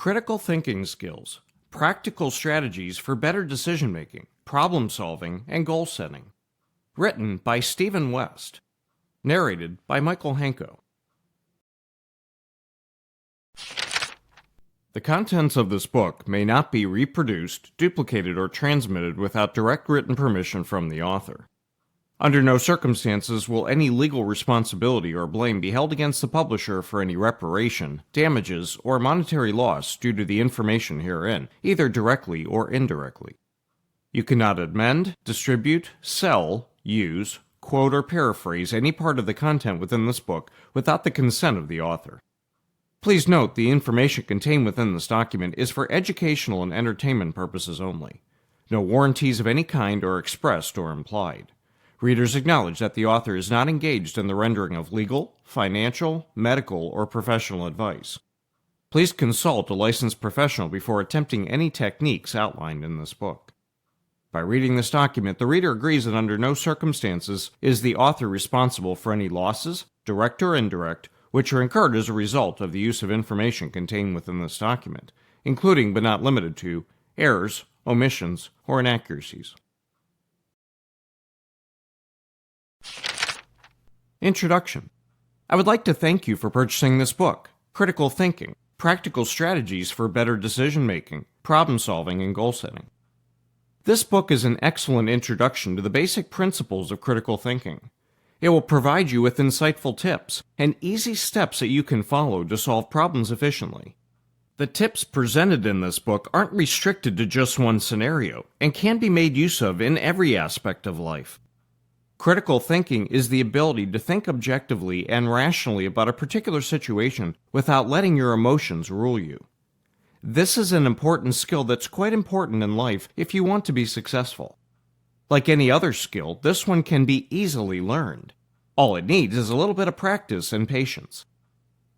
Critical thinking skills, practical strategies for better decision-making, problem-solving, and goal-setting. Written by Stephen West. Narrated by Michael Hanko. The contents of this book may not be reproduced, duplicated, or transmitted without direct written permission from the author. Under no circumstances will any legal responsibility or blame be held against the publisher for any reparation, damages, or monetary loss due to the information herein, either directly or indirectly. You cannot amend, distribute, sell, use, quote, or paraphrase any part of the content within this book without the consent of the author. Please note the information contained within this document is for educational and entertainment purposes only. No warranties of any kind are expressed or implied. Readers acknowledge that the author is not engaged in the rendering of legal, financial, medical, or professional advice. Please consult a licensed professional before attempting any techniques outlined in this book. By reading this document, the reader agrees that under no circumstances is the author responsible for any losses, direct or indirect, which are incurred as a result of the use of information contained within this document, including but not limited to errors, omissions, or inaccuracies. Introduction. I would like to thank you for purchasing this book, Critical Thinking, Practical Strategies for Better Decision-Making, Problem-Solving, and Goal-Setting. This book is an excellent introduction to the basic principles of critical thinking. It will provide you with insightful tips and easy steps that you can follow to solve problems efficiently. The tips presented in this book aren't restricted to just one scenario and can be made use of in every aspect of life. Critical thinking is the ability to think objectively and rationally about a particular situation without letting your emotions rule you. This is an important skill that's quite important in life if you want to be successful. Like any other skill, this one can be easily learned. All it needs is a little bit of practice and patience.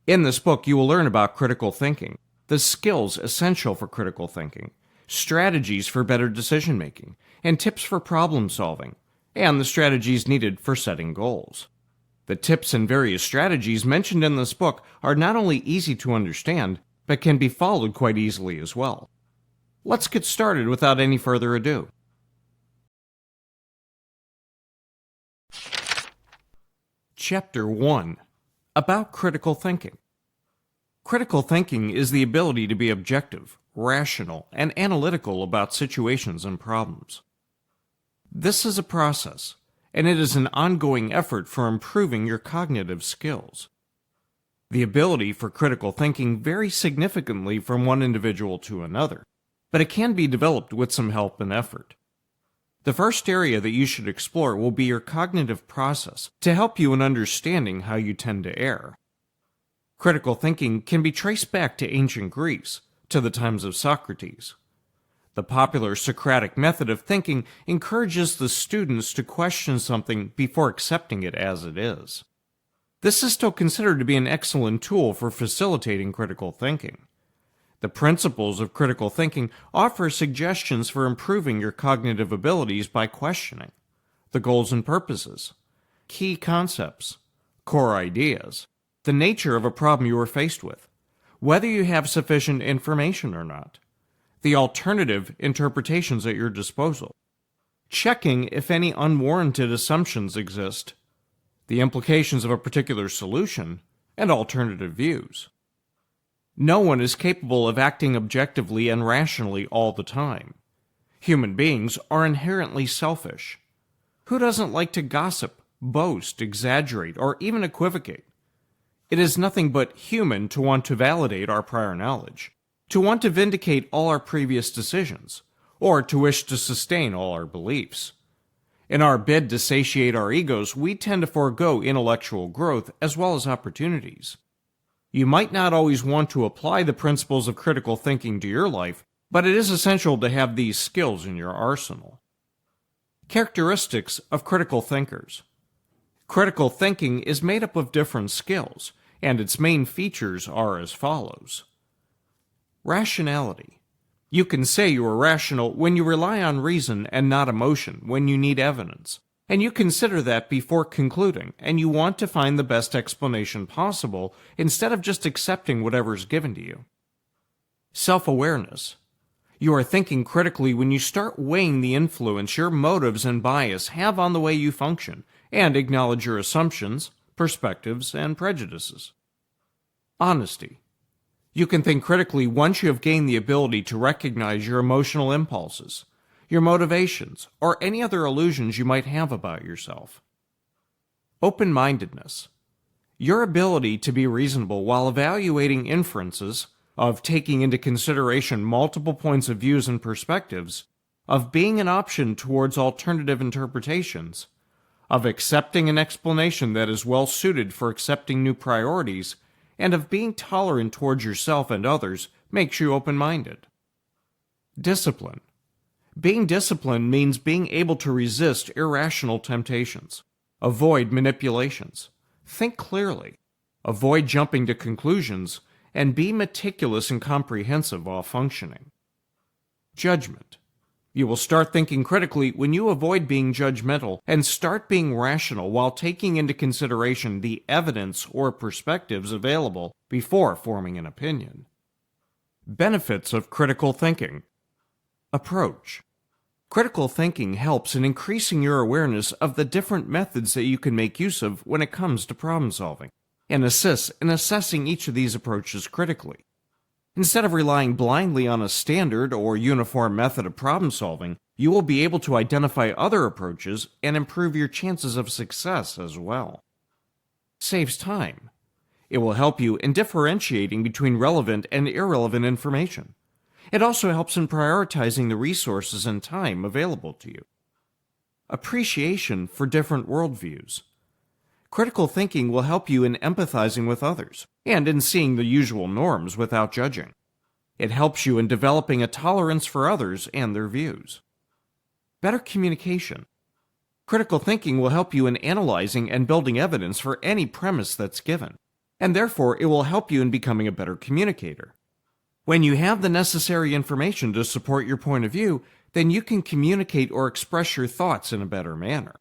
In this book, you will learn about critical thinking, the skills essential for critical thinking, strategies for better decision-making, and tips for problem-solving, and the strategies needed for setting goals. The tips and various strategies mentioned in this book are not only easy to understand, but can be followed quite easily as well. Let's get started without any further ado. Chapter 1. About critical thinking. Critical thinking is the ability to be objective, rational, and analytical about situations and problems. This is a process, and it is an ongoing effort for improving your cognitive skills. The ability for critical thinking varies significantly from one individual to another, but it can be developed with some help and effort. The first area that you should explore will be your cognitive process to help you in understanding how you tend to err. Critical thinking can be traced back to ancient Greece, to the times of Socrates. The popular Socratic method of thinking encourages the students to question something before accepting it as it is. This is still considered to be an excellent tool for facilitating critical thinking. The principles of critical thinking offer suggestions for improving your cognitive abilities by questioning the goals and purposes, key concepts, core ideas, the nature of a problem you are faced with, whether you have sufficient information or not, the alternative interpretations at your disposal, checking if any unwarranted assumptions exist, the implications of a particular solution, and alternative views. No one is capable of acting objectively and rationally all the time. Human beings are inherently selfish. Who doesn't like to gossip, boast, exaggerate, or even equivocate? It is nothing but human to want to validate our prior knowledge, to want to vindicate all our previous decisions, or to wish to sustain all our beliefs. In our bid to satiate our egos, we tend to forego intellectual growth as well as opportunities. You might not always want to apply the principles of critical thinking to your life, but it is essential to have these skills in your arsenal. Characteristics of critical thinkers. Critical thinking is made up of different skills, and its main features are as follows. Rationality. You can say you are rational when you rely on reason and not emotion when you need evidence, and you consider that before concluding, and you want to find the best explanation possible instead of just accepting whatever is given to you. Self-awareness. You are thinking critically when you start weighing the influence your motives and bias have on the way you function, and acknowledge your assumptions, perspectives, and prejudices. Honesty. You can think critically once you have gained the ability to recognize your emotional impulses, your motivations, or any other illusions you might have about yourself. Open-mindedness. Your ability to be reasonable while evaluating inferences, of taking into consideration multiple points of views and perspectives, of being an option towards alternative interpretations, of accepting an explanation that is well suited for accepting new priorities, and of being tolerant towards yourself and others makes you open-minded. Discipline. Being disciplined means being able to resist irrational temptations, avoid manipulations, think clearly, avoid jumping to conclusions, and be meticulous and comprehensive while functioning. Judgment. You will start thinking critically when you avoid being judgmental and start being rational while taking into consideration the evidence or perspectives available before forming an opinion. Benefits of critical thinking. Approach. Critical thinking helps in increasing your awareness of the different methods that you can make use of when it comes to problem solving, and assists in assessing each of these approaches critically. Instead of relying blindly on a standard or uniform method of problem solving, you will be able to identify other approaches and improve your chances of success as well. Saves time. It will help you in differentiating between relevant and irrelevant information. It also helps in prioritizing the resources and time available to you. Appreciation for different worldviews. Critical thinking will help you in empathizing with others and in seeing the usual norms without judging. It helps you in developing a tolerance for others and their views. Better communication. Critical thinking will help you in analyzing and building evidence for any premise that's given, and therefore it will help you in becoming a better communicator. When you have the necessary information to support your point of view, then you can communicate or express your thoughts in a better manner.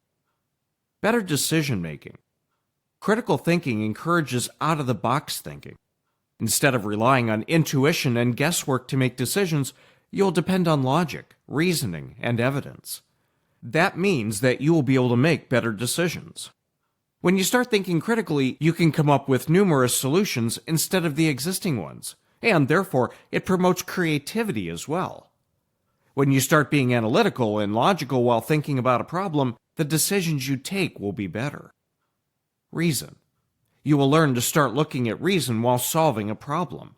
Better decision-making. Critical thinking encourages out-of-the-box thinking. Instead of relying on intuition and guesswork to make decisions, you'll depend on logic, reasoning, and evidence. That means that you will be able to make better decisions. When you start thinking critically, you can come up with numerous solutions instead of the existing ones, and therefore it promotes creativity as well. When you start being analytical and logical while thinking about a problem, the decisions you take will be better. Reason. You will learn to start looking at reason while solving a problem.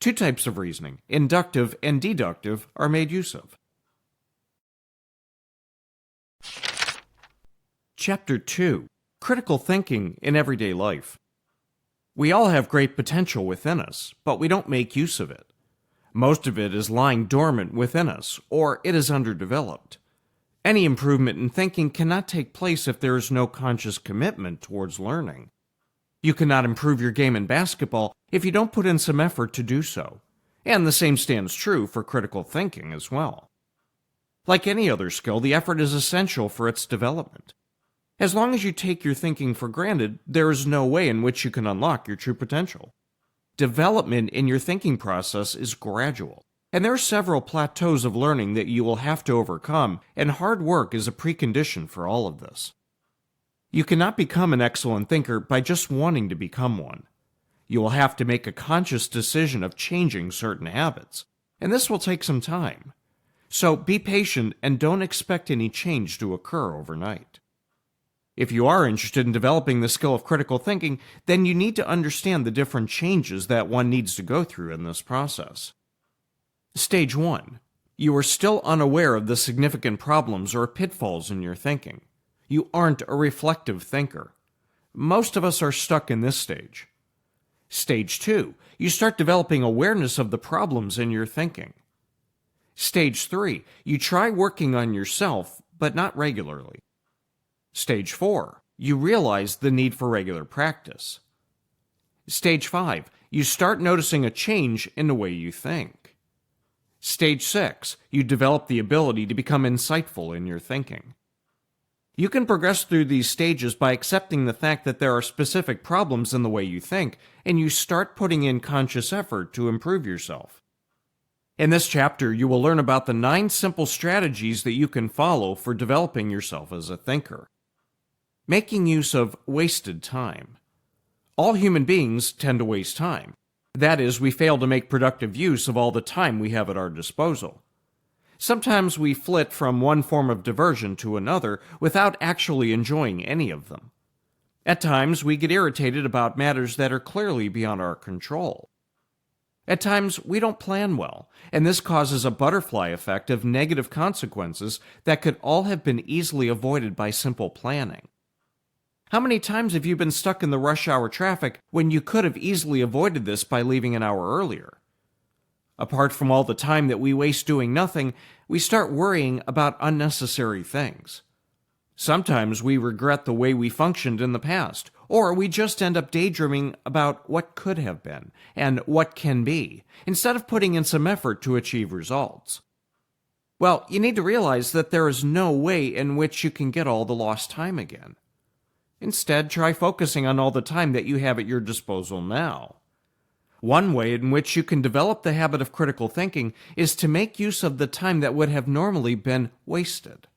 Two types of reasoning, inductive and deductive, are made use of. Chapter 2. Critical Thinking in Everyday Life. We all have great potential within us, but we don't make use of it. Most of it is lying dormant within us, or it is underdeveloped. Any improvement in thinking cannot take place if there is no conscious commitment towards learning. You cannot improve your game in basketball if you don't put in some effort to do so, and the same stands true for critical thinking as well. Like any other skill, the effort is essential for its development. As long as you take your thinking for granted, there is no way in which you can unlock your true potential. Development in your thinking process is gradual, and there are several plateaus of learning that you will have to overcome, and hard work is a precondition for all of this. You cannot become an excellent thinker by just wanting to become one. You will have to make a conscious decision of changing certain habits, and this will take some time. So be patient and don't expect any change to occur overnight. If you are interested in developing the skill of critical thinking, then you need to understand the different changes that one needs to go through in this process. Stage 1. You are still unaware of the significant problems or pitfalls in your thinking. You aren't a reflective thinker. Most of us are stuck in this stage. Stage 2. You start developing awareness of the problems in your thinking. Stage 3. You try working on yourself, but not regularly. Stage 4. You realize the need for regular practice. Stage 5. You start noticing a change in the way you think. Stage 6. You develop the ability to become insightful in your thinking. You can progress through these stages by accepting the fact that there are specific problems in the way you think, and you start putting in conscious effort to improve yourself. In this chapter, you will learn about the 9 simple strategies that you can follow for developing yourself as a thinker. Making use of wasted time. All human beings tend to waste time. That is, we fail to make productive use of all the time we have at our disposal. Sometimes we flit from one form of diversion to another without actually enjoying any of them. At times, we get irritated about matters that are clearly beyond our control. At times, we don't plan well, and this causes a butterfly effect of negative consequences that could all have been easily avoided by simple planning. How many times have you been stuck in the rush hour traffic when you could have easily avoided this by leaving an hour earlier? Apart from all the time that we waste doing nothing, we start worrying about unnecessary things. Sometimes we regret the way we functioned in the past, or we just end up daydreaming about what could have been and what can be, instead of putting in some effort to achieve results. Well, you need to realize that there is no way in which you can get all the lost time again. Instead, try focusing on all the time that you have at your disposal now. One way in which you can develop the habit of critical thinking is to make use of the time that would have normally been wasted.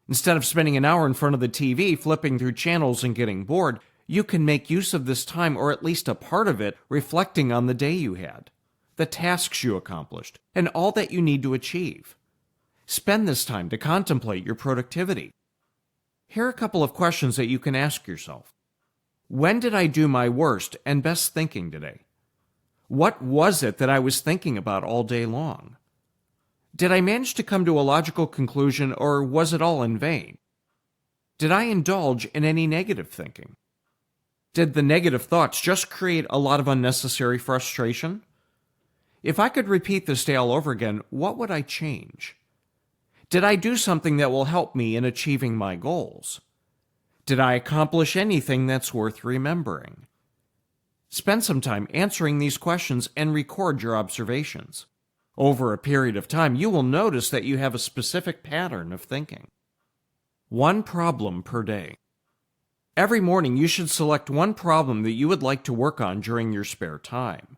Instead of spending an hour in front of the TV flipping through channels and getting bored, you can make use of this time, or at least a part of it, reflecting on the day you had, the tasks you accomplished, and all that you need to achieve. Spend this time to contemplate your productivity. Here are a couple of questions that you can ask yourself. When did I do my worst and best thinking today? What was it that I was thinking about all day long? Did I manage to come to a logical conclusion, or was it all in vain? Did I indulge in any negative thinking? Did the negative thoughts just create a lot of unnecessary frustration? If I could repeat this day all over again, what would I change? Did I do something that will help me in achieving my goals? Did I accomplish anything that's worth remembering? Spend some time answering these questions and record your observations. Over a period of time, you will notice that you have a specific pattern of thinking. 1 problem per day. Every morning, you should select one problem that you would like to work on during your spare time.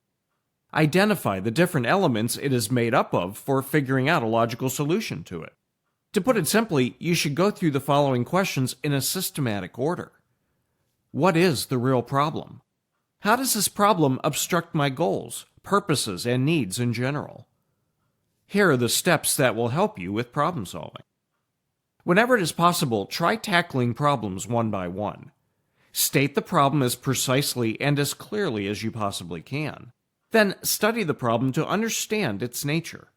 Identify the different elements it is made up of for figuring out a logical solution to it. To put it simply, you should go through the following questions in a systematic order. What is the real problem? How does this problem obstruct my goals, purposes, and needs in general? Here are the steps that will help you with problem solving. Whenever it is possible, try tackling problems one by one. State the problem as precisely and as clearly as you possibly can. Then study the problem to understand its nature.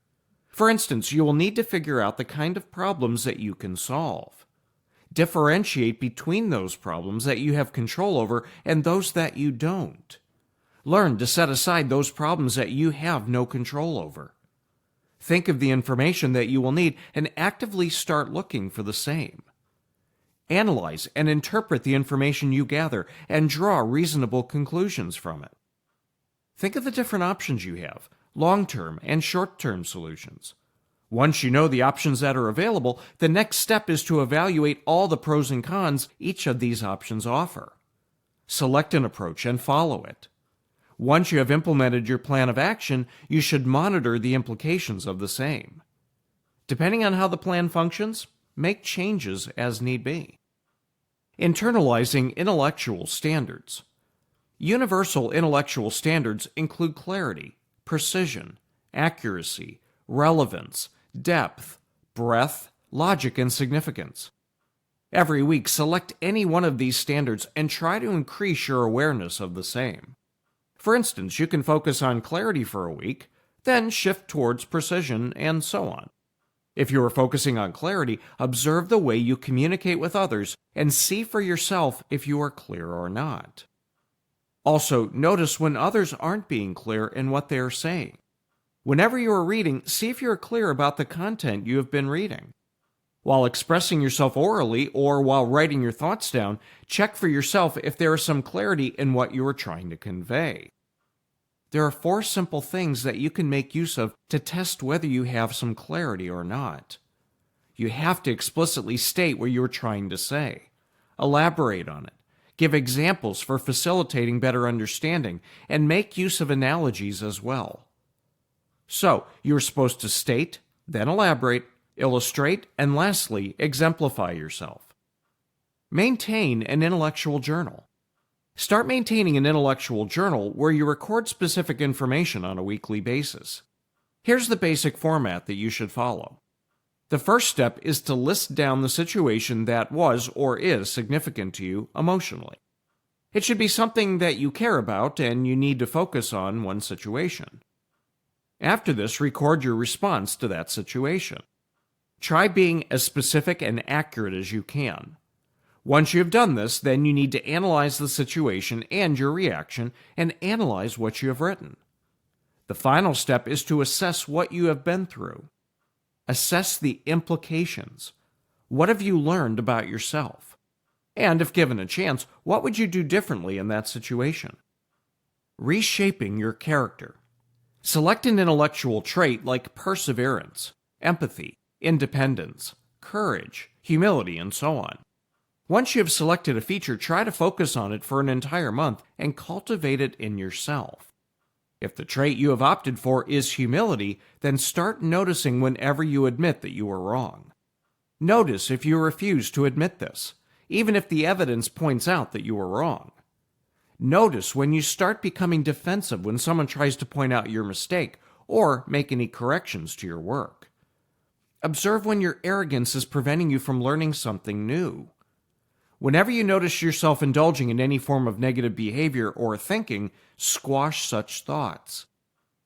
For instance, you will need to figure out the kind of problems that you can solve. Differentiate between those problems that you have control over and those that you don't. Learn to set aside those problems that you have no control over. Think of the information that you will need and actively start looking for the same. Analyze and interpret the information you gather and draw reasonable conclusions from it. Think of the different options you have, long-term and short-term solutions. Once you know the options that are available, the next step is to evaluate all the pros and cons each of these options offer. Select an approach and follow it. Once you have implemented your plan of action, you should monitor the implications of the same. Depending on how the plan functions, make changes as need be. Internalizing intellectual standards. Universal intellectual standards include clarity, precision, accuracy, relevance, depth, breadth, logic, and significance. Every week, select any one of these standards and try to increase your awareness of the same. For instance, you can focus on clarity for a week, then shift towards precision, and so on. If you are focusing on clarity, observe the way you communicate with others and see for yourself if you are clear or not. Also, notice when others aren't being clear in what they are saying. Whenever you are reading, see if you are clear about the content you have been reading. While expressing yourself orally or while writing your thoughts down, check for yourself if there is some clarity in what you are trying to convey. There are 4 simple things that you can make use of to test whether you have some clarity or not. You have to explicitly state what you are trying to say. Elaborate on it. Give examples for facilitating better understanding, and make use of analogies as well. So, you're supposed to state, then elaborate, illustrate, and lastly, exemplify yourself. Maintain an intellectual journal. Start maintaining an intellectual journal where you record specific information on a weekly basis. Here's the basic format that you should follow. The first step is to list down the situation that was or is significant to you emotionally. It should be something that you care about and you need to focus on one situation. After this, record your response to that situation. Try being as specific and accurate as you can. Once you have done this, then you need to analyze the situation and your reaction and analyze what you have written. The final step is to assess what you have been through. Assess the implications. What have you learned about yourself? And if given a chance, what would you do differently in that situation? Reshaping your character. Select an intellectual trait like perseverance, empathy, independence, courage, humility, and so on. Once you have selected a feature, try to focus on it for an entire month and cultivate it in yourself. If the trait you have opted for is humility, then start noticing whenever you admit that you were wrong. Notice if you refuse to admit this, even if the evidence points out that you were wrong. Notice when you start becoming defensive when someone tries to point out your mistake or make any corrections to your work. Observe when your arrogance is preventing you from learning something new. Whenever you notice yourself indulging in any form of negative behavior or thinking, squash such thoughts.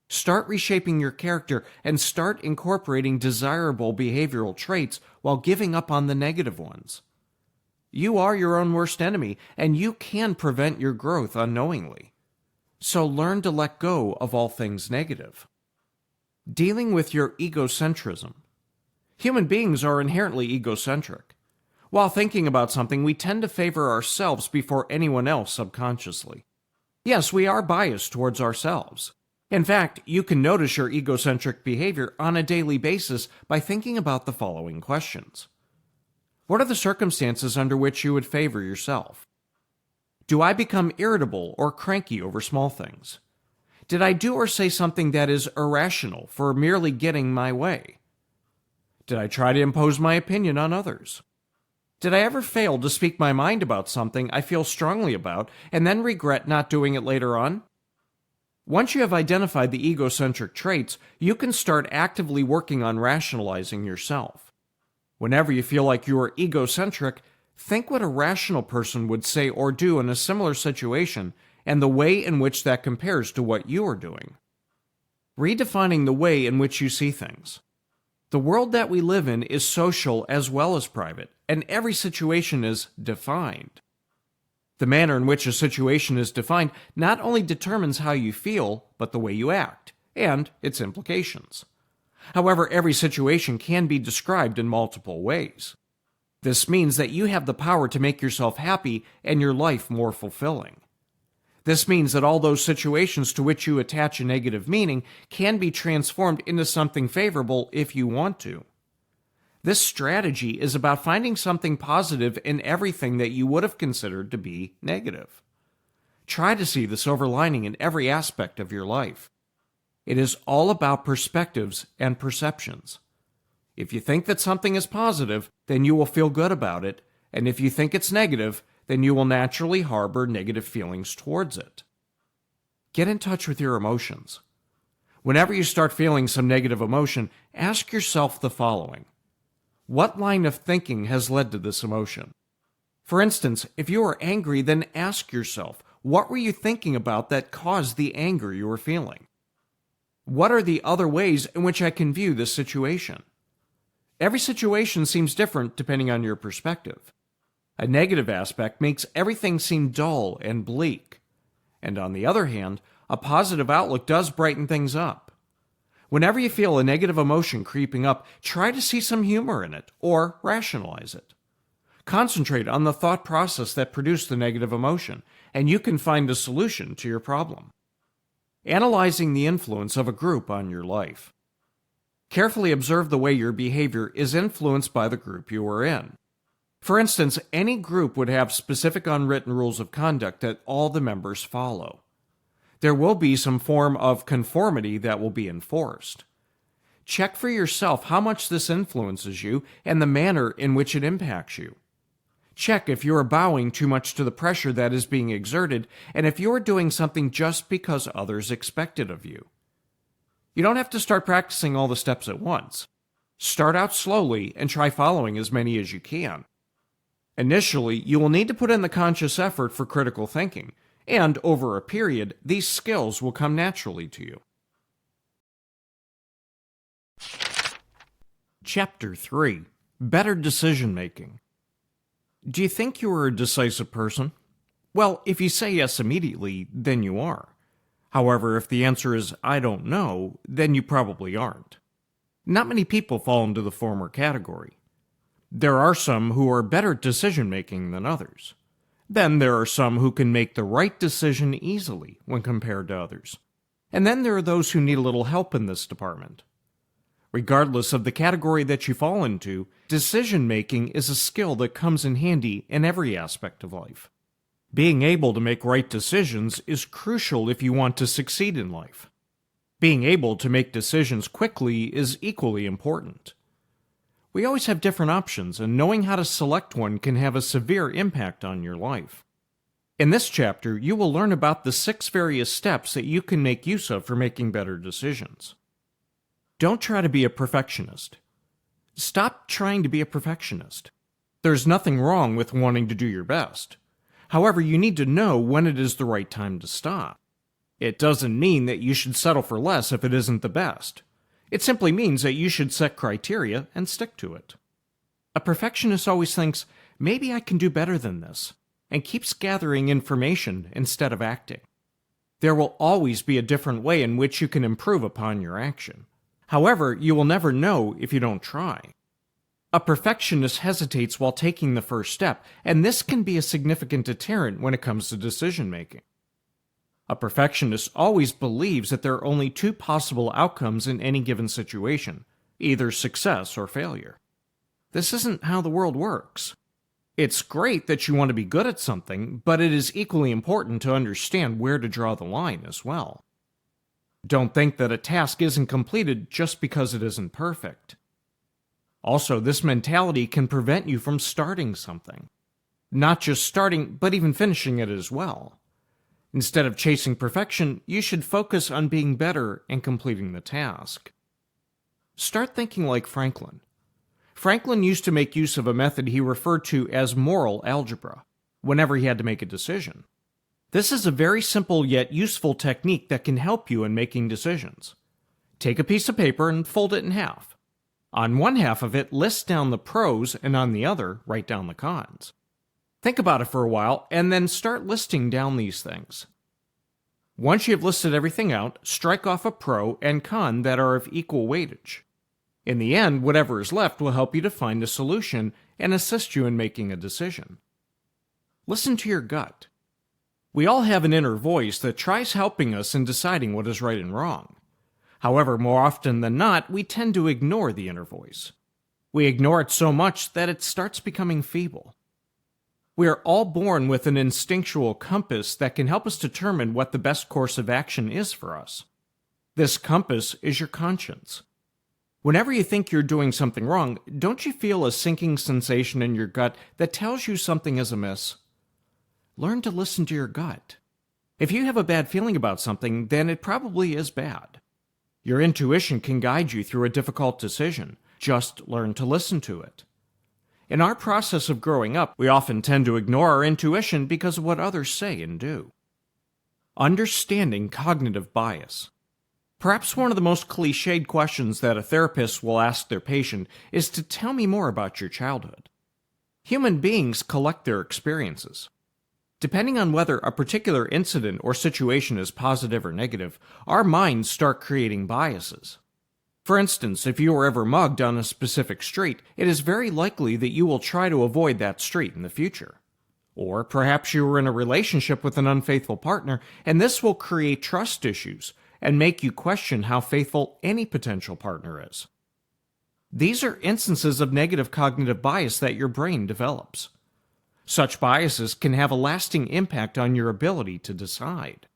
Start reshaping your character and start incorporating desirable behavioral traits while giving up on the negative ones. You are your own worst enemy, and you can prevent your growth unknowingly. So learn to let go of all things negative. Dealing with your egocentrism. Human beings are inherently egocentric. While thinking about something, we tend to favor ourselves before anyone else subconsciously. Yes, we are biased towards ourselves. In fact, you can notice your egocentric behavior on a daily basis by thinking about the following questions. What are the circumstances under which you would favor yourself? Do I become irritable or cranky over small things? Did I do or say something that is irrational for merely getting my way? Did I try to impose my opinion on others? Did I ever fail to speak my mind about something I feel strongly about and then regret not doing it later on? Once you have identified the egocentric traits, you can start actively working on rationalizing yourself. Whenever you feel like you are egocentric, think what a rational person would say or do in a similar situation and the way in which that compares to what you are doing. Redefining the way in which you see things. The world that we live in is social as well as private, and every situation is defined. The manner in which a situation is defined not only determines how you feel, but the way you act, and its implications. However, every situation can be described in multiple ways. This means that you have the power to make yourself happy and your life more fulfilling. This means that all those situations to which you attach a negative meaning can be transformed into something favorable if you want to. This strategy is about finding something positive in everything that you would have considered to be negative. Try to see the silver lining in every aspect of your life. It is all about perspectives and perceptions. If you think that something is positive, then you will feel good about it, and if you think it's negative, then you will naturally harbor negative feelings towards it. Get in touch with your emotions. Whenever you start feeling some negative emotion, ask yourself the following. What line of thinking has led to this emotion? For instance, if you are angry, then ask yourself, what were you thinking about that caused the anger you were feeling? What are the other ways in which I can view this situation? Every situation seems different depending on your perspective. A negative aspect makes everything seem dull and bleak. And on the other hand, a positive outlook does brighten things up. Whenever you feel a negative emotion creeping up, try to see some humor in it or rationalize it. Concentrate on the thought process that produced the negative emotion, and you can find a solution to your problem. Analyzing the influence of a group on your life. Carefully observe the way your behavior is influenced by the group you are in. For instance, any group would have specific unwritten rules of conduct that all the members follow. There will be some form of conformity that will be enforced. Check for yourself how much this influences you and the manner in which it impacts you. Check if you are bowing too much to the pressure that is being exerted, and if you are doing something just because others expect it of you. You don't have to start practicing all the steps at once. Start out slowly and try following as many as you can. Initially, you will need to put in the conscious effort for critical thinking, and over a period, these skills will come naturally to you. Chapter 3. Better Decision Making. Do you think you are a decisive person? Well, if you say yes immediately, then you are. However, if the answer is, I don't know, then you probably aren't. Not many people fall into the former category. There are some who are better at decision-making than others. Then there are some who can make the right decision easily when compared to others. And then there are those who need a little help in this department. Regardless of the category that you fall into, decision-making is a skill that comes in handy in every aspect of life. Being able to make right decisions is crucial if you want to succeed in life. Being able to make decisions quickly is equally important. We always have different options, and knowing how to select one can have a severe impact on your life. In this chapter, you will learn about the 6 various steps that you can make use of for making better decisions. Don't try to be a perfectionist. Stop trying to be a perfectionist. There's nothing wrong with wanting to do your best. However, you need to know when it is the right time to stop. It doesn't mean that you should settle for less if it isn't the best. It simply means that you should set criteria and stick to it. A perfectionist always thinks, maybe I can do better than this, and keeps gathering information instead of acting. There will always be a different way in which you can improve upon your action. However, you will never know if you don't try. A perfectionist hesitates while taking the first step, and this can be a significant deterrent when it comes to decision-making. A perfectionist always believes that there are only 2 possible outcomes in any given situation, either success or failure. This isn't how the world works. It's great that you want to be good at something, but it is equally important to understand where to draw the line as well. Don't think that a task isn't completed just because it isn't perfect. Also, this mentality can prevent you from starting something. Not just starting, but even finishing it as well. Instead of chasing perfection, you should focus on being better and completing the task. Start thinking like Franklin. Franklin used to make use of a method he referred to as moral algebra whenever he had to make a decision. This is a very simple yet useful technique that can help you in making decisions. Take a piece of paper and fold it in half. On one half of it, list down the pros, and on the other, write down the cons. Think about it for a while, and then start listing down these things. Once you have listed everything out, strike off a pro and con that are of equal weightage. In the end, whatever is left will help you to find a solution and assist you in making a decision. Listen to your gut. We all have an inner voice that tries helping us in deciding what is right and wrong. However, more often than not, we tend to ignore the inner voice. We ignore it so much that it starts becoming feeble. We are all born with an instinctual compass that can help us determine what the best course of action is for us. This compass is your conscience. Whenever you think you're doing something wrong, don't you feel a sinking sensation in your gut that tells you something is amiss? Learn to listen to your gut. If you have a bad feeling about something, then it probably is bad. Your intuition can guide you through a difficult decision. Just learn to listen to it. In our process of growing up, we often tend to ignore our intuition because of what others say and do. Understanding cognitive bias. Perhaps one of the most cliched questions that a therapist will ask their patient is to tell me more about your childhood. Human beings collect their experiences. Depending on whether a particular incident or situation is positive or negative, our minds start creating biases. For instance, if you were ever mugged on a specific street, it is very likely that you will try to avoid that street in the future. Or perhaps you were in a relationship with an unfaithful partner, and this will create trust issues and make you question how faithful any potential partner is. These are instances of negative cognitive bias that your brain develops. Such biases can have a lasting impact on your ability to decide.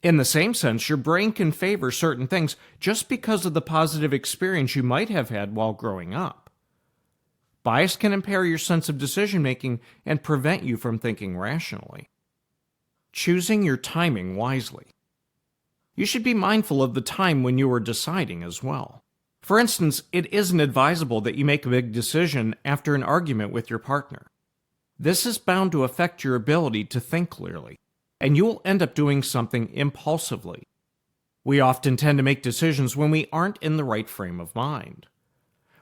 In the same sense, your brain can favor certain things just because of the positive experience you might have had while growing up. Bias can impair your sense of decision-making and prevent you from thinking rationally. Choosing your timing wisely. You should be mindful of the time when you are deciding as well. For instance, it isn't advisable that you make a big decision after an argument with your partner. This is bound to affect your ability to think clearly, and you will end up doing something impulsively. We often tend to make decisions when we aren't in the right frame of mind.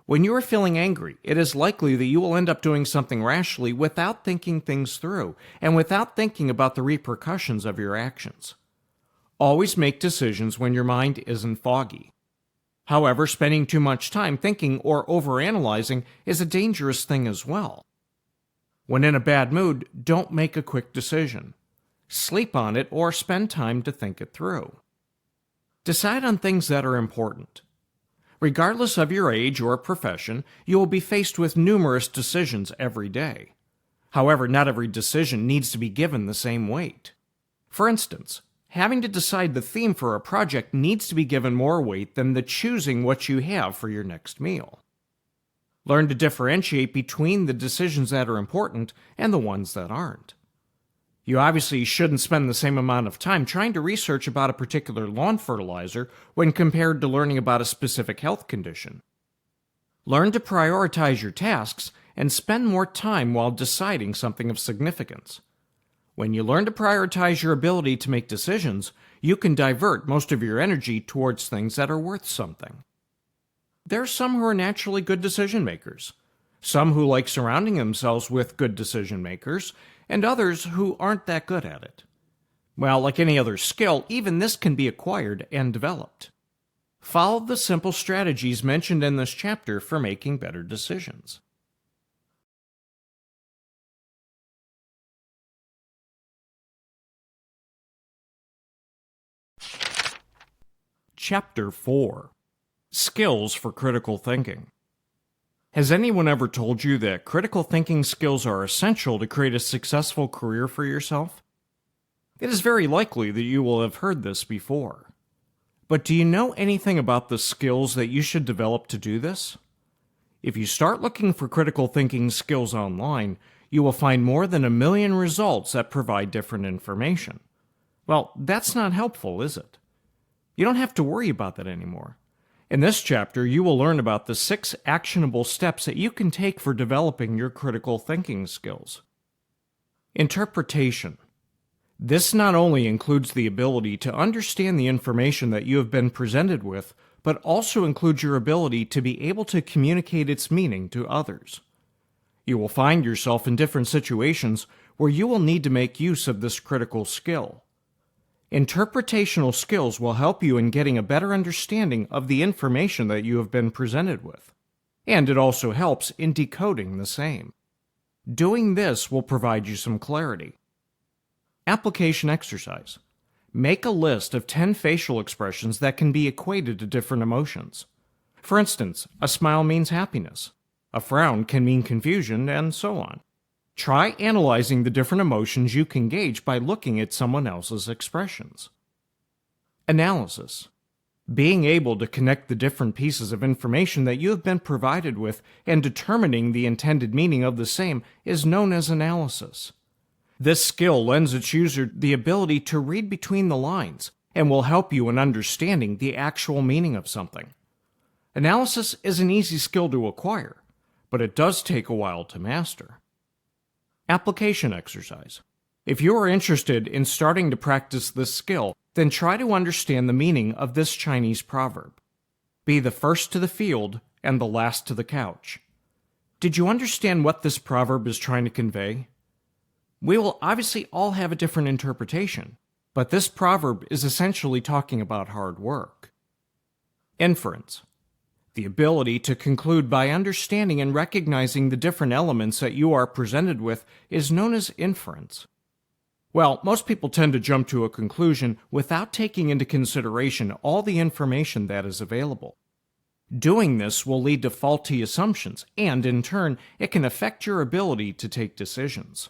When you are feeling angry, it is likely that you will end up doing something rashly without thinking things through and without thinking about the repercussions of your actions. Always make decisions when your mind isn't foggy. However, spending too much time thinking or overanalyzing is a dangerous thing as well. When in a bad mood, don't make a quick decision. Sleep on it or spend time to think it through. Decide on things that are important. Regardless of your age or profession, you will be faced with numerous decisions every day. However, not every decision needs to be given the same weight. For instance, having to decide the theme for a project needs to be given more weight than the choosing what you have for your next meal. Learn to differentiate between the decisions that are important and the ones that aren't. You obviously shouldn't spend the same amount of time trying to research about a particular lawn fertilizer when compared to learning about a specific health condition. Learn to prioritize your tasks and spend more time while deciding something of significance. When you learn to prioritize your ability to make decisions, you can divert most of your energy towards things that are worth something. There are some who are naturally good decision makers, some who like surrounding themselves with good decision makers, and others who aren't that good at it. Well, like any other skill, even this can be acquired and developed. Follow the simple strategies mentioned in this chapter for making better decisions. Chapter 4. Skills for Critical Thinking. Has anyone ever told you that critical thinking skills are essential to create a successful career for yourself? It is very likely that you will have heard this before. But do you know anything about the skills that you should develop to do this? If you start looking for critical thinking skills online, you will find more than 1 million results that provide different information. Well, that's not helpful, is it? You don't have to worry about that anymore. In this chapter, you will learn about the 6 actionable steps that you can take for developing your critical thinking skills. Interpretation. This not only includes the ability to understand the information that you have been presented with, but also includes your ability to be able to communicate its meaning to others. You will find yourself in different situations where you will need to make use of this critical skill. Interpretational skills will help you in getting a better understanding of the information that you have been presented with, and it also helps in decoding the same. Doing this will provide you some clarity. Application exercise. Make a list of 10 facial expressions that can be equated to different emotions. For instance, a smile means happiness, a frown can mean confusion, and so on. Try analyzing the different emotions you can gauge by looking at someone else's expressions. Analysis. Being able to connect the different pieces of information that you have been provided with and determining the intended meaning of the same is known as analysis. This skill lends its user the ability to read between the lines and will help you in understanding the actual meaning of something. Analysis is an easy skill to acquire, but it does take a while to master. Application exercise. If you are interested in starting to practice this skill, then try to understand the meaning of this Chinese proverb. Be the first to the field and the last to the couch. Did you understand what this proverb is trying to convey? We will obviously all have a different interpretation, but this proverb is essentially talking about hard work. Inference. The ability to conclude by understanding and recognizing the different elements that you are presented with is known as inference. Well, most people tend to jump to a conclusion without taking into consideration all the information that is available. Doing this will lead to faulty assumptions, and in turn, it can affect your ability to take decisions.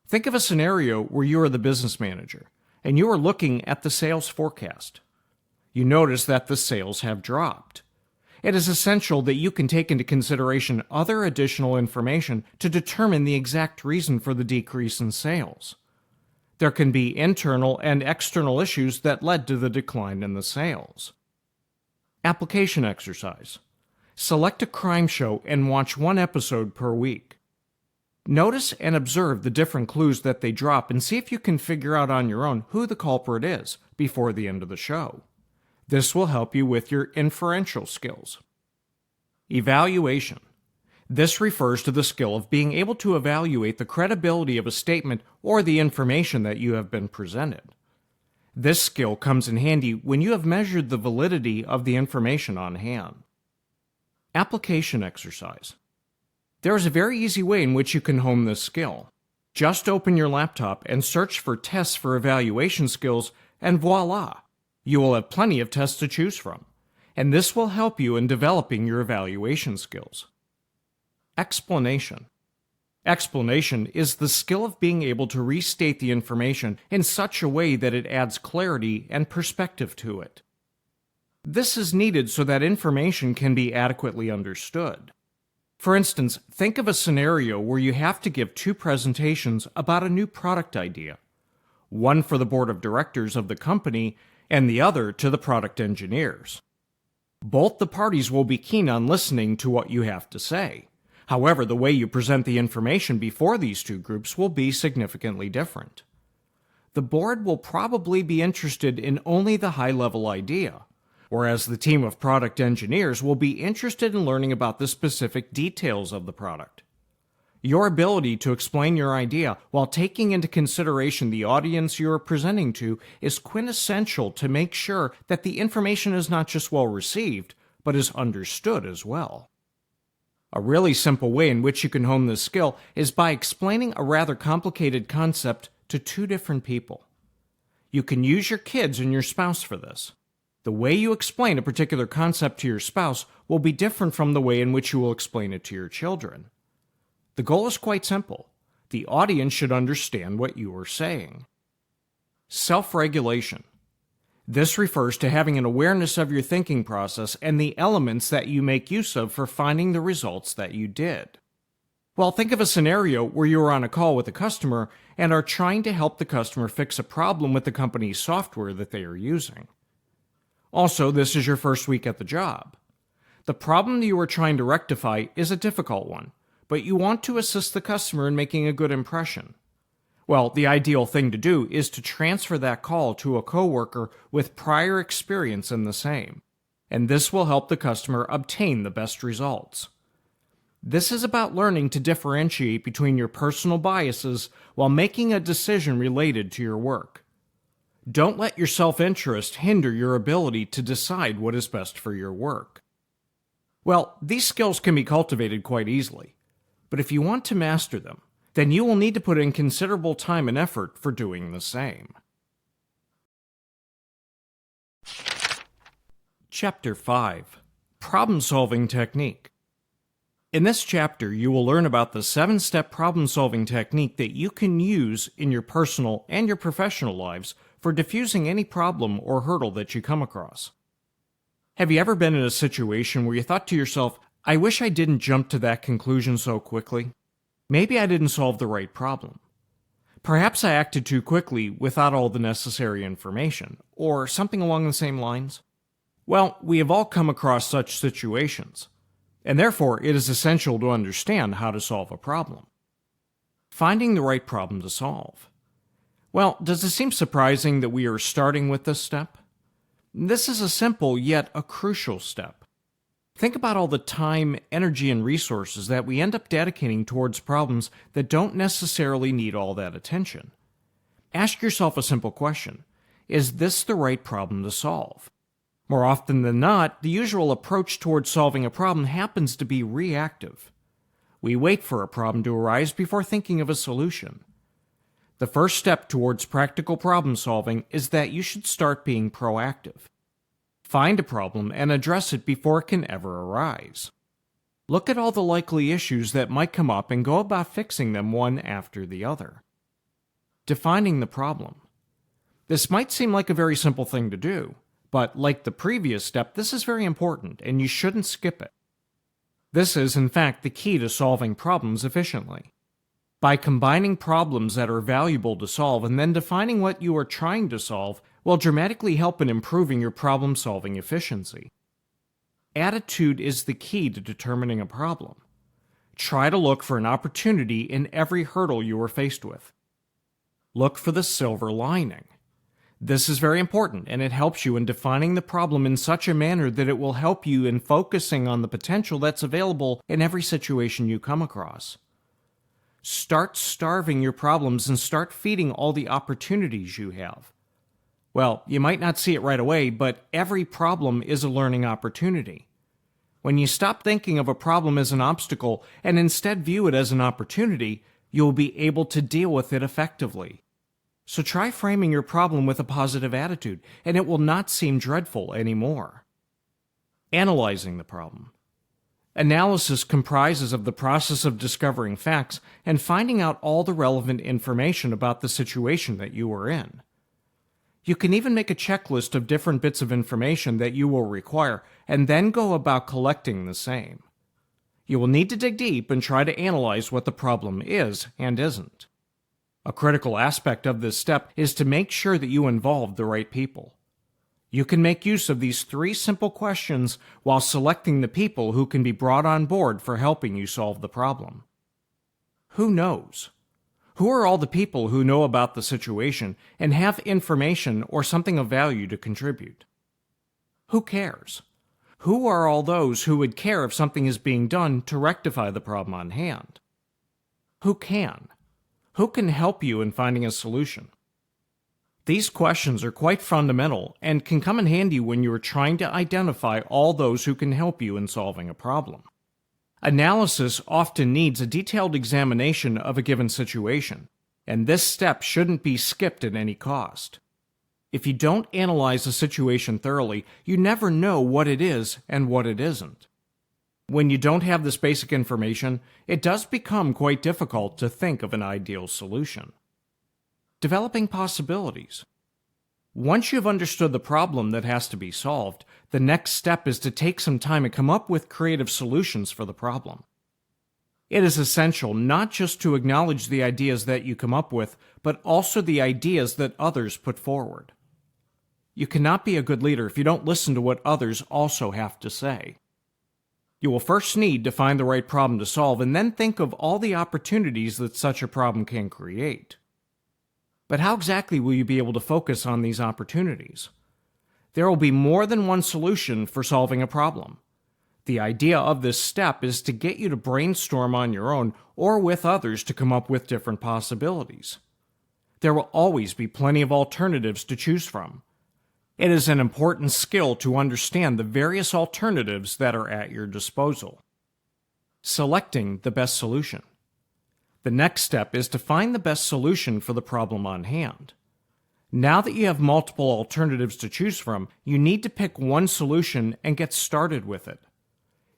Think of a scenario where you are the business manager, and you are looking at the sales forecast. You notice that the sales have dropped. It is essential that you can take into consideration other additional information to determine the exact reason for the decrease in sales. There can be internal and external issues that led to the decline in the sales. Application exercise. Select a crime show and watch one episode per week. Notice and observe the different clues that they drop and see if you can figure out on your own who the culprit is before the end of the show. This will help you with your inferential skills. Evaluation. This refers to the skill of being able to evaluate the credibility of a statement or the information that you have been presented. This skill comes in handy when you have measured the validity of the information on hand. Application exercise. There is a very easy way in which you can hone this skill. Just open your laptop and search for tests for evaluation skills, and voila! You will have plenty of tests to choose from, and this will help you in developing your evaluation skills. Explanation. Explanation is the skill of being able to restate the information in such a way that it adds clarity and perspective to it. This is needed so that information can be adequately understood. For instance, think of a scenario where you have to give two presentations about a new product idea, one for the board of directors of the company and the other to the product engineers. Both the parties will be keen on listening to what you have to say. However, the way you present the information before these two groups will be significantly different. The board will probably be interested in only the high-level idea, whereas the team of product engineers will be interested in learning about the specific details of the product. Your ability to explain your idea while taking into consideration the audience you are presenting to is quintessential to make sure that the information is not just well received, but is understood as well. A really simple way in which you can hone this skill is by explaining a rather complicated concept to two different people. You can use your kids and your spouse for this. The way you explain a particular concept to your spouse will be different from the way in which you will explain it to your children. The goal is quite simple. The audience should understand what you are saying. Self-regulation. This refers to having an awareness of your thinking process and the elements that you make use of for finding the results that you did. Well, think of a scenario where you are on a call with a customer and are trying to help the customer fix a problem with the company's software that they are using. Also, this is your first week at the job. The problem that you are trying to rectify is a difficult one, but you want to assist the customer in making a good impression. Well, the ideal thing to do is to transfer that call to a coworker with prior experience in the same, and this will help the customer obtain the best results. This is about learning to differentiate between your personal biases while making a decision related to your work. Don't let your self-interest hinder your ability to decide what is best for your work. Well, these skills can be cultivated quite easily, but if you want to master them, then you will need to put in considerable time and effort for doing the same. Chapter 5. Problem-Solving Technique. In this chapter, you will learn about the 7-step problem-solving technique that you can use in your personal and your professional lives for diffusing any problem or hurdle that you come across. Have you ever been in a situation where you thought to yourself, I wish I didn't jump to that conclusion so quickly? Maybe I didn't solve the right problem. Perhaps I acted too quickly without all the necessary information, or something along the same lines. Well, we have all come across such situations, and therefore it is essential to understand how to solve a problem. Finding the right problem to solve. Well, does it seem surprising that we are starting with this step? This is a simple yet a crucial step. Think about all the time, energy, and resources that we end up dedicating towards problems that don't necessarily need all that attention. Ask yourself a simple question. Is this the right problem to solve? More often than not, the usual approach towards solving a problem happens to be reactive. We wait for a problem to arise before thinking of a solution. The first step towards practical problem solving is that you should start being proactive. Find a problem and address it before it can ever arise. Look at all the likely issues that might come up and go about fixing them one after the other. Defining the problem. This might seem like a very simple thing to do, but like the previous step, this is very important and you shouldn't skip it. This is, in fact, the key to solving problems efficiently. By combining problems that are valuable to solve and then defining what you are trying to solve will dramatically help in improving your problem-solving efficiency. Attitude is the key to determining a problem. Try to look for an opportunity in every hurdle you are faced with. Look for the silver lining. This is very important, and it helps you in defining the problem in such a manner that it will help you in focusing on the potential that's available in every situation you come across. Start starving your problems and start feeding all the opportunities you have. Well, you might not see it right away, but every problem is a learning opportunity. When you stop thinking of a problem as an obstacle and instead view it as an opportunity, you'll be able to deal with it effectively. So try framing your problem with a positive attitude, and it will not seem dreadful anymore. Analyzing the problem. Analysis comprises of the process of discovering facts and finding out all the relevant information about the situation that you are in. You can even make a checklist of different bits of information that you will require, and then go about collecting the same. You will need to dig deep and try to analyze what the problem is and isn't. A critical aspect of this step is to make sure that you involve the right people. You can make use of these 3 simple questions while selecting the people who can be brought on board for helping you solve the problem. Who knows? Who are all the people who know about the situation and have information or something of value to contribute? Who cares? Who are all those who would care if something is being done to rectify the problem on hand? Who can? Who can help you in finding a solution? These questions are quite fundamental and can come in handy when you are trying to identify all those who can help you in solving a problem. Analysis often needs a detailed examination of a given situation, and this step shouldn't be skipped at any cost. If you don't analyze a situation thoroughly, you never know what it is and what it isn't. When you don't have this basic information, it does become quite difficult to think of an ideal solution. Developing possibilities. Once you've understood the problem that has to be solved, the next step is to take some time and come up with creative solutions for the problem. It is essential not just to acknowledge the ideas that you come up with, but also the ideas that others put forward. You cannot be a good leader if you don't listen to what others also have to say. You will first need to find the right problem to solve and then think of all the opportunities that such a problem can create. But how exactly will you be able to focus on these opportunities? There will be more than one solution for solving a problem. The idea of this step is to get you to brainstorm on your own or with others to come up with different possibilities. There will always be plenty of alternatives to choose from. It is an important skill to understand the various alternatives that are at your disposal. Selecting the best solution. The next step is to find the best solution for the problem on hand. Now that you have multiple alternatives to choose from, you need to pick one solution and get started with it.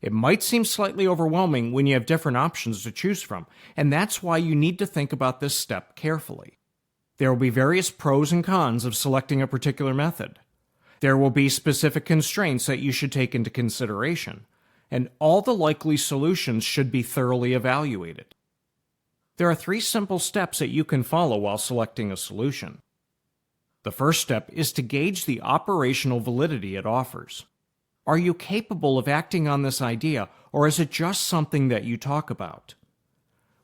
It might seem slightly overwhelming when you have different options to choose from, and that's why you need to think about this step carefully. There will be various pros and cons of selecting a particular method. There will be specific constraints that you should take into consideration, and all the likely solutions should be thoroughly evaluated. There are 3 simple steps that you can follow while selecting a solution. The first step is to gauge the operational validity it offers. Are you capable of acting on this idea, or is it just something that you talk about?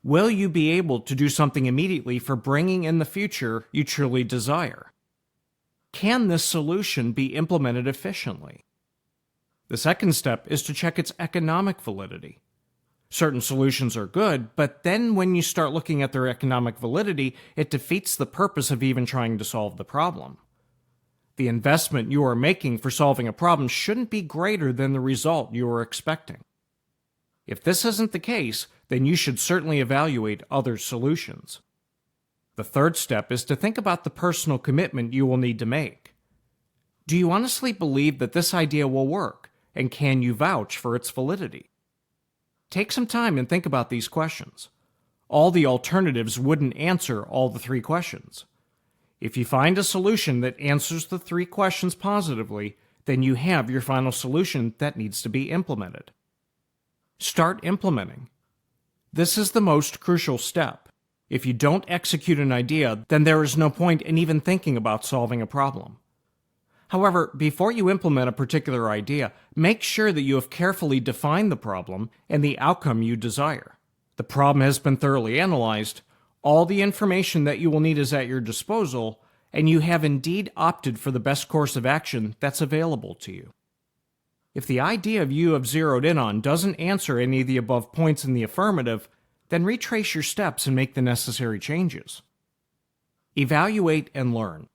Will you be able to do something immediately for bringing in the future you truly desire? Can this solution be implemented efficiently? The second step is to check its economic validity. Certain solutions are good, but then when you start looking at their economic validity, it defeats the purpose of even trying to solve the problem. The investment you are making for solving a problem shouldn't be greater than the result you are expecting. If this isn't the case, then you should certainly evaluate other solutions. The third step is to think about the personal commitment you will need to make. Do you honestly believe that this idea will work, and can you vouch for its validity? Take some time and think about these questions. All the alternatives wouldn't answer all the 3 questions. If you find a solution that answers the 3 questions positively, then you have your final solution that needs to be implemented. Start implementing. This is the most crucial step. If you don't execute an idea, then there is no point in even thinking about solving a problem. However, before you implement a particular idea, make sure that you have carefully defined the problem and the outcome you desire. The problem has been thoroughly analyzed, all the information that you will need is at your disposal, and you have indeed opted for the best course of action that's available to you. If the idea you have zeroed in on doesn't answer any of the above points in the affirmative, then retrace your steps and make the necessary changes. Evaluate and learn.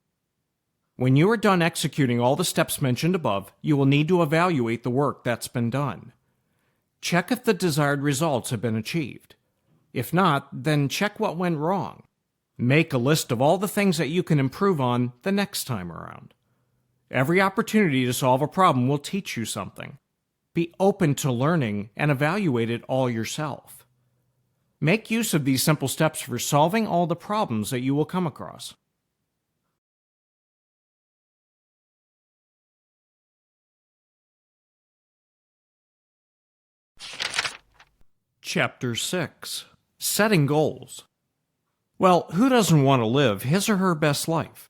When you are done executing all the steps mentioned above, you will need to evaluate the work that's been done. Check if the desired results have been achieved. If not, then check what went wrong. Make a list of all the things that you can improve on the next time around. Every opportunity to solve a problem will teach you something. Be open to learning and evaluate it all yourself. Make use of these simple steps for solving all the problems that you will come across. Chapter 6. Setting Goals. Well, who doesn't want to live his or her best life?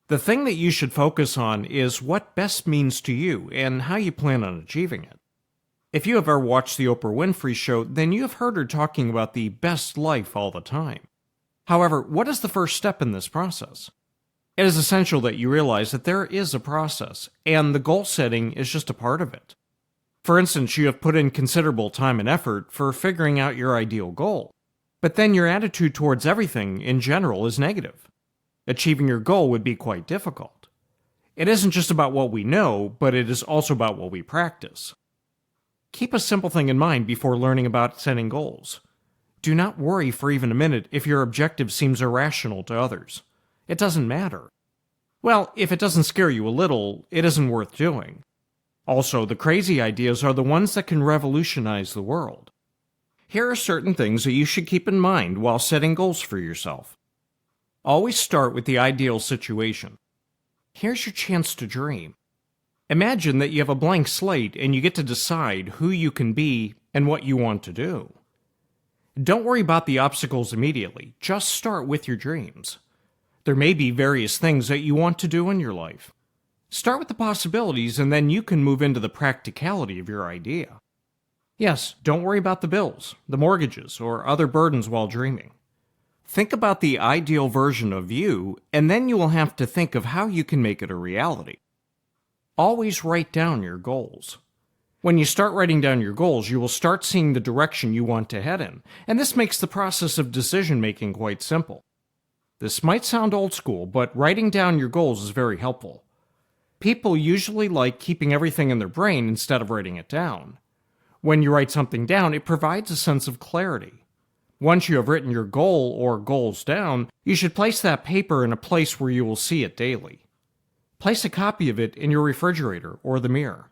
The thing that you should focus on is what best means to you and how you plan on achieving it. If you have ever watched the Oprah Winfrey Show, then you have heard her talking about the best life all the time. However, what is the first step in this process? It is essential that you realize that there is a process, and the goal setting is just a part of it. For instance, you have put in considerable time and effort for figuring out your ideal goal, but then your attitude towards everything in general is negative. Achieving your goal would be quite difficult. It isn't just about what we know, but it is also about what we practice. Keep a simple thing in mind before learning about setting goals. Do not worry for even a minute if your objective seems irrational to others. It doesn't matter. Well, if it doesn't scare you a little, it isn't worth doing. Also, the crazy ideas are the ones that can revolutionize the world. Here are certain things that you should keep in mind while setting goals for yourself. Always start with the ideal situation. Here's your chance to dream. Imagine that you have a blank slate and you get to decide who you can be and what you want to do. Don't worry about the obstacles immediately, just start with your dreams. There may be various things that you want to do in your life. Start with the possibilities and then you can move into the practicality of your idea. Yes, don't worry about the bills, the mortgages, or other burdens while dreaming. Think about the ideal version of you, and then you will have to think of how you can make it a reality. Always write down your goals. When you start writing down your goals, you will start seeing the direction you want to head in, and this makes the process of decision-making quite simple. This might sound old school, but writing down your goals is very helpful. People usually like keeping everything in their brain instead of writing it down. When you write something down, it provides a sense of clarity. Once you have written your goal or goals down, you should place that paper in a place where you will see it daily. Place a copy of it in your refrigerator or the mirror.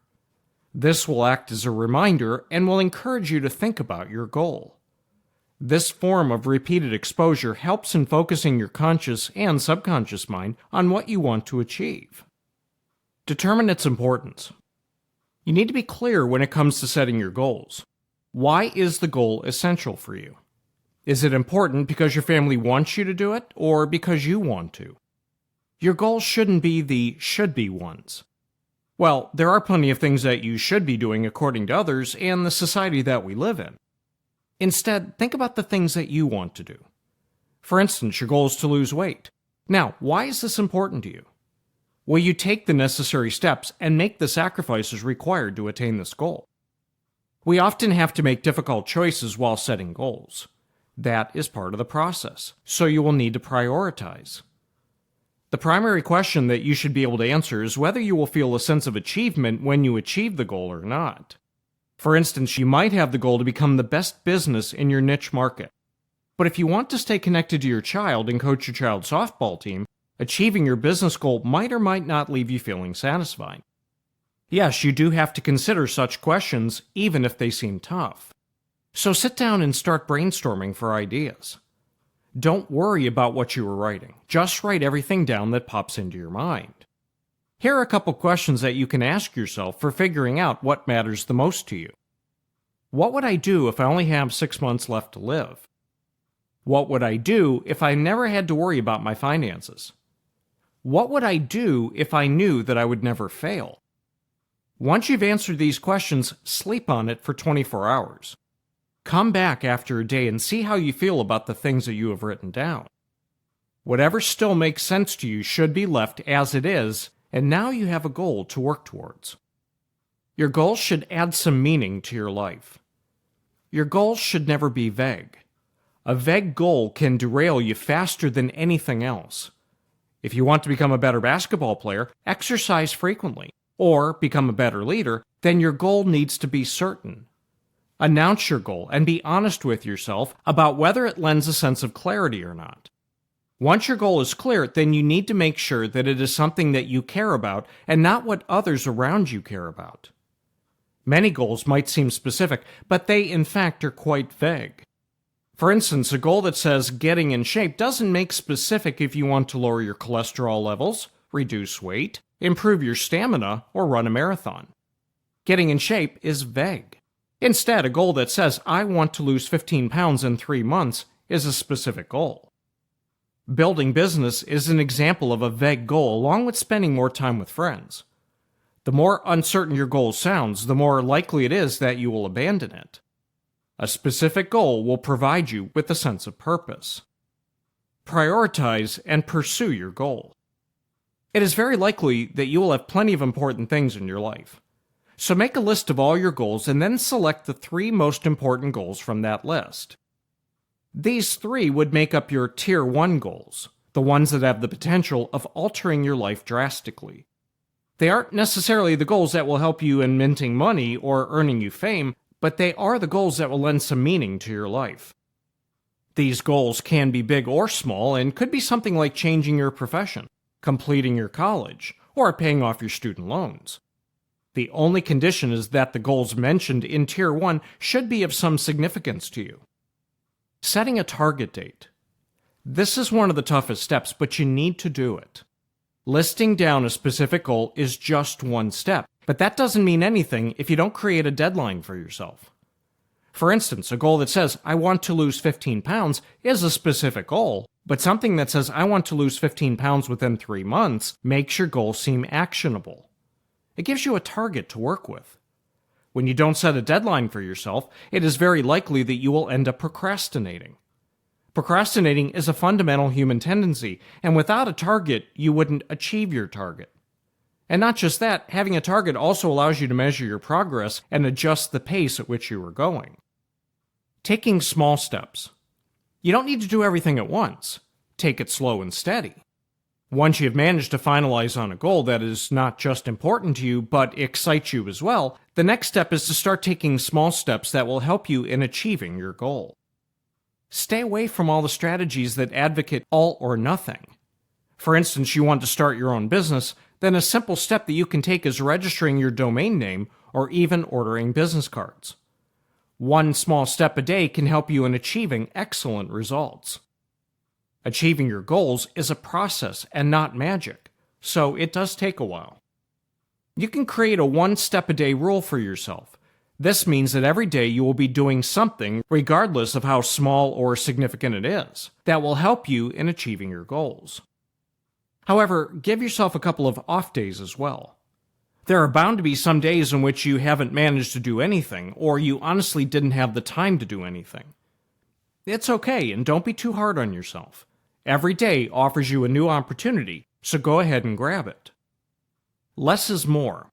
This will act as a reminder and will encourage you to think about your goal. This form of repeated exposure helps in focusing your conscious and subconscious mind on what you want to achieve. Determine its importance. You need to be clear when it comes to setting your goals. Why is the goal essential for you? Is it important because your family wants you to do it, or because you want to? Your goals shouldn't be the should-be ones. Well, there are plenty of things that you should be doing according to others and the society that we live in. Instead, think about the things that you want to do. For instance, your goal is to lose weight. Now, why is this important to you? Will you take the necessary steps and make the sacrifices required to attain this goal? We often have to make difficult choices while setting goals. That is part of the process, so you will need to prioritize. The primary question that you should be able to answer is whether you will feel a sense of achievement when you achieve the goal or not. For instance, you might have the goal to become the best business in your niche market. But if you want to stay connected to your child and coach your child's softball team, achieving your business goal might or might not leave you feeling satisfied. Yes, you do have to consider such questions, even if they seem tough. So sit down and start brainstorming for ideas. Don't worry about what you were writing. Just write everything down that pops into your mind. Here are a couple questions that you can ask yourself for figuring out what matters the most to you. What would I do if I only have 6 months left to live? What would I do if I never had to worry about my finances? What would I do if I knew that I would never fail? Once you've answered these questions, sleep on it for 24 hours. Come back after a day and see how you feel about the things that you have written down. Whatever still makes sense to you should be left as it is, and now you have a goal to work towards. Your goals should add some meaning to your life. Your goals should never be vague. A vague goal can derail you faster than anything else. If you want to become a better basketball player, exercise frequently, or become a better leader, then your goal needs to be certain. Announce your goal and be honest with yourself about whether it lends a sense of clarity or not. Once your goal is clear, then you need to make sure that it is something that you care about and not what others around you care about. Many goals might seem specific, but they in fact are quite vague. For instance, a goal that says getting in shape doesn't make specific if you want to lower your cholesterol levels, reduce weight, improve your stamina, or run a marathon. Getting in shape is vague. Instead, a goal that says I want to lose 15 pounds in 3 months is a specific goal. Building business is an example of a vague goal along with spending more time with friends. The more uncertain your goal sounds, the more likely it is that you will abandon it. A specific goal will provide you with a sense of purpose. Prioritize and pursue your goal. It is very likely that you will have plenty of important things in your life. So make a list of all your goals and then select the 3 most important goals from that list. These 3 would make up your Tier 1 goals, the ones that have the potential of altering your life drastically. They aren't necessarily the goals that will help you in minting money or earning you fame, but they are the goals that will lend some meaning to your life. These goals can be big or small and could be something like changing your profession, completing your college, or paying off your student loans. The only condition is that the goals mentioned in Tier 1 should be of some significance to you. Setting a target date. This is one of the toughest steps, but you need to do it. Listing down a specific goal is just one step, but that doesn't mean anything if you don't create a deadline for yourself. For instance, a goal that says, I want to lose 15 pounds is a specific goal, but something that says, I want to lose 15 pounds within 3 months makes your goal seem actionable. It gives you a target to work with. When you don't set a deadline for yourself, it is very likely that you will end up procrastinating. Procrastinating is a fundamental human tendency, and without a target, you wouldn't achieve your target. And not just that, having a target also allows you to measure your progress and adjust the pace at which you are going. Taking small steps. You don't need to do everything at once. Take it slow and steady. Once you have managed to finalize on a goal that is not just important to you, but excites you as well, the next step is to start taking small steps that will help you in achieving your goal. Stay away from all the strategies that advocate all or nothing. For instance, you want to start your own business, then a simple step that you can take is registering your domain name or even ordering business cards. One small step a day can help you in achieving excellent results. Achieving your goals is a process and not magic, so it does take a while. You can create a one-step-a-day rule for yourself. This means that every day you will be doing something, regardless of how small or significant it is, that will help you in achieving your goals. However, give yourself a couple of off days as well. There are bound to be some days in which you haven't managed to do anything, or you honestly didn't have the time to do anything. It's okay, and don't be too hard on yourself. Every day offers you a new opportunity, so go ahead and grab it. Less is more.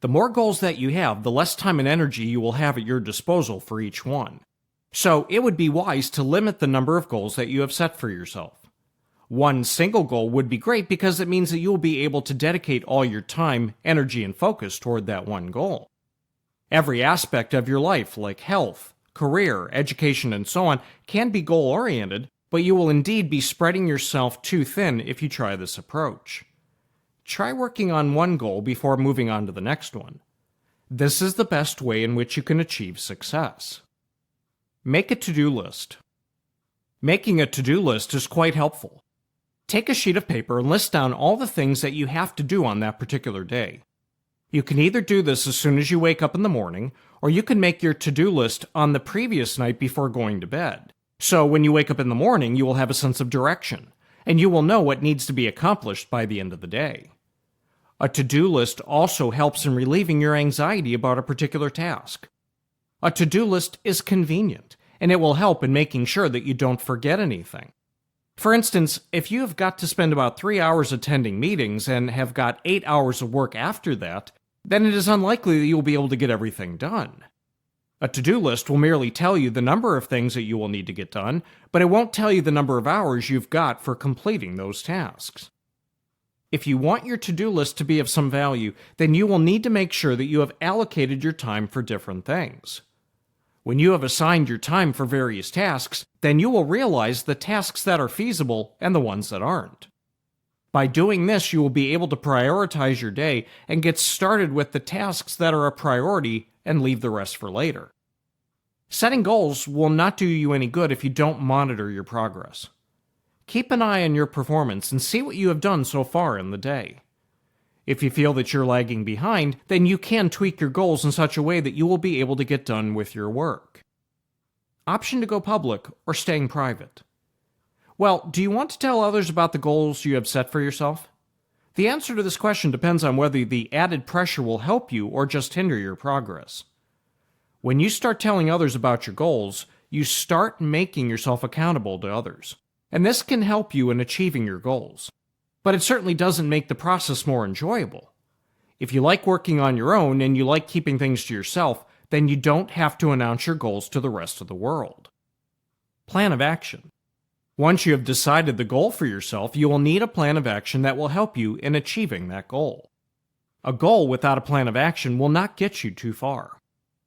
The more goals that you have, the less time and energy you will have at your disposal for each one. So it would be wise to limit the number of goals that you have set for yourself. One single goal would be great because it means that you will be able to dedicate all your time, energy, and focus toward that one goal. Every aspect of your life, like health, career, education, and so on, can be goal-oriented, but you will indeed be spreading yourself too thin if you try this approach. Try working on one goal before moving on to the next one. This is the best way in which you can achieve success. Make a to-do list. Making a to-do list is quite helpful. Take a sheet of paper and list down all the things that you have to do on that particular day. You can either do this as soon as you wake up in the morning, or you can make your to-do list on the previous night before going to bed. So when you wake up in the morning, you will have a sense of direction, and you will know what needs to be accomplished by the end of the day. A to-do list also helps in relieving your anxiety about a particular task. A to-do list is convenient, and it will help in making sure that you don't forget anything. For instance, if you have got to spend about 3 hours attending meetings and have got 8 hours of work after that, then it is unlikely that you will be able to get everything done. A to-do list will merely tell you the number of things that you will need to get done, but it won't tell you the number of hours you've got for completing those tasks. If you want your to-do list to be of some value, then you will need to make sure that you have allocated your time for different things. When you have assigned your time for various tasks, then you will realize the tasks that are feasible and the ones that aren't. By doing this, you will be able to prioritize your day and get started with the tasks that are a priority and leave the rest for later. Setting goals will not do you any good if you don't monitor your progress. Keep an eye on your performance and see what you have done so far in the day. If you feel that you're lagging behind, then you can tweak your goals in such a way that you will be able to get done with your work. Option to go public or staying private. Well, do you want to tell others about the goals you have set for yourself? The answer to this question depends on whether the added pressure will help you or just hinder your progress. When you start telling others about your goals, you start making yourself accountable to others, and this can help you in achieving your goals. But it certainly doesn't make the process more enjoyable. If you like working on your own and you like keeping things to yourself, then you don't have to announce your goals to the rest of the world. Plan of action. Once you have decided the goal for yourself, you will need a plan of action that will help you in achieving that goal. A goal without a plan of action will not get you too far.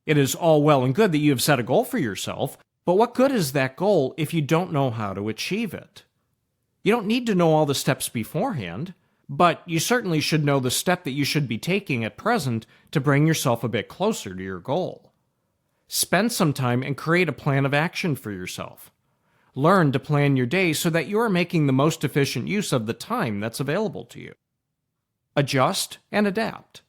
It is all well and good that you have set a goal for yourself, but what good is that goal if you don't know how to achieve it? You don't need to know all the steps beforehand, but you certainly should know the step that you should be taking at present to bring yourself a bit closer to your goal. Spend some time and create a plan of action for yourself. Learn to plan your day so that you are making the most efficient use of the time that's available to you. Adjust and adapt.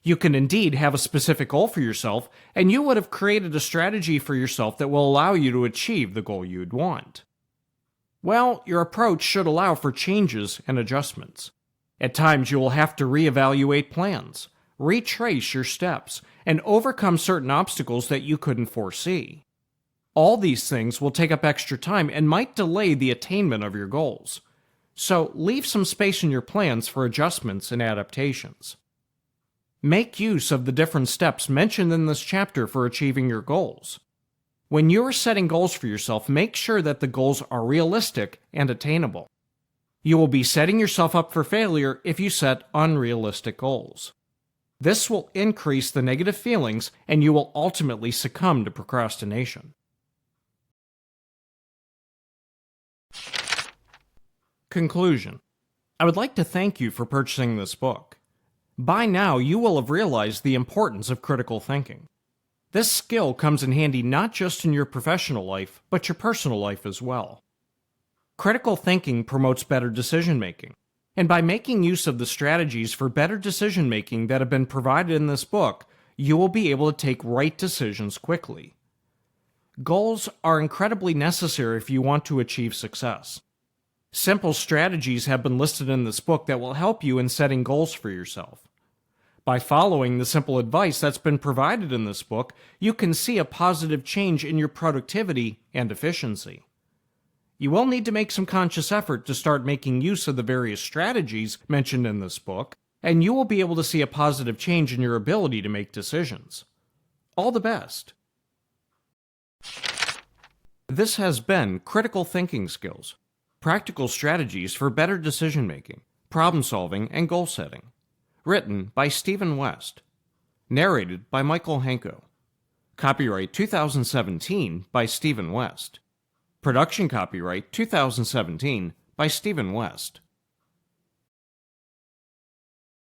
You can indeed have a specific goal for yourself, and you would have created a strategy for yourself that will allow you to achieve the goal you'd want. Well, your approach should allow for changes and adjustments. At times, you will have to reevaluate plans, retrace your steps, and overcome certain obstacles that you couldn't foresee. All these things will take up extra time and might delay the attainment of your goals. So leave some space in your plans for adjustments and adaptations. Make use of the different steps mentioned in this chapter for achieving your goals. When you are setting goals for yourself, make sure that the goals are realistic and attainable. You will be setting yourself up for failure if you set unrealistic goals. This will increase the negative feelings, and you will ultimately succumb to procrastination. Conclusion. I would like to thank you for purchasing this book. By now, you will have realized the importance of critical thinking. This skill comes in handy not just in your professional life, but your personal life as well. Critical thinking promotes better decision-making, and by making use of the strategies for better decision-making that have been provided in this book, you will be able to take right decisions quickly. Goals are incredibly necessary if you want to achieve success. Simple strategies have been listed in this book that will help you in setting goals for yourself. By following the simple advice that's been provided in this book, you can see a positive change in your productivity and efficiency. You will need to make some conscious effort to start making use of the various strategies mentioned in this book, and you will be able to see a positive change in your ability to make decisions. All the best. This has been Critical Thinking Skills, Practical Strategies for Better Decision-Making, Problem-Solving, and Goal-Setting. Written by Stephen West. Narrated by Michael Hanko. Copyright 2017 by Stephen West. Production copyright 2017 by Stephen West.